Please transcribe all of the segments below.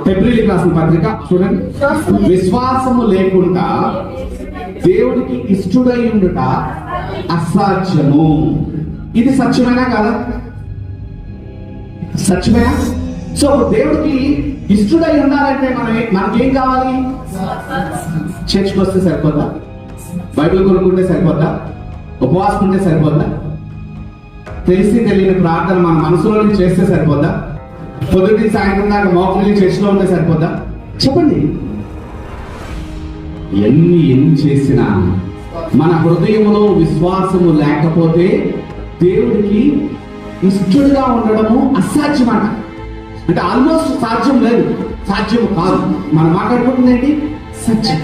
ఫిబ్రవరికి రాసిన పత్రిక చూడండి. విశ్వాసము లేకుండా దేవుడికి ఇష్టడై ఉండుట అసాధ్యము. ఇది సత్యమేనా కాదా? సత్యమేనా? సో దేవుడికి ఇష్టడై ఉండాలంటే మనకేం కావాలి? చర్చ్కి వస్తే సరిపోద్దా? బైబిల్ కొనుక్కుంటే సరిపోద్దా? ఉపవాసం ఉంటే సరిపోద్దా? తెలిసి తెలియని ప్రార్థన మన మనసులో నుంచి చేస్తే సరిపోద్దా? పొద్దుటి సాయంత్రం దాకా మోకరిల్లి చర్చిలో ఉంటే సరిపోద్దా? చెప్పండి. ఎన్ని చేసినా మన హృదయంలో విశ్వాసము లేకపోతే దేవుడికి ఇష్టడుగా ఉండడము అసాధ్యమాట. అంటే ఆల్మోస్ట్ సాధ్యం లేదు, సాధ్యము కాదు. మనం మాట్లాడుకుంటుంది ఏంటి? సత్యం.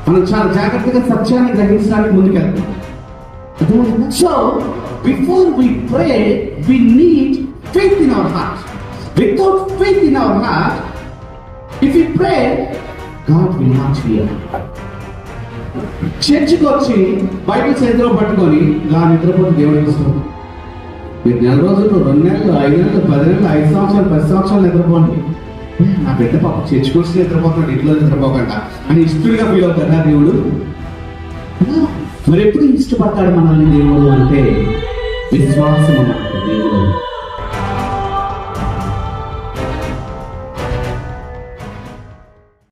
మనం చాలా జాగ్రత్తగా సత్యాన్ని గ్రహించడానికి ముందుకెళ్తాం. So before we pray we need faith in our heart. Without faith in our heart, if we pray, God will not hear. చర్చికి వచ్చి బైబిల్ చేతిలో పట్టుకొని ఇలా నిద్రపోతే దేవుడికి ఇష్టం. మీరు 4 రోజులు, 2 నెలలు, 5 నెలలు, 10 నెలలు, 5 సంవత్సరాలు, 10 సంవత్సరాలు నిద్రపోండి. నా బిడ్డ పాప చర్చికి వచ్చి నిద్రపోతున్నాడు, ఇంట్లో నిద్రపోకుండా అని ఇష్టంగా ఫీల్ అవుతారా దేవుడు? మరి ఎప్పుడు ఇష్టపడతాడు మనల్ని దేవుడు అంటే విశ్వాసం అన్నమాట దేవుడు.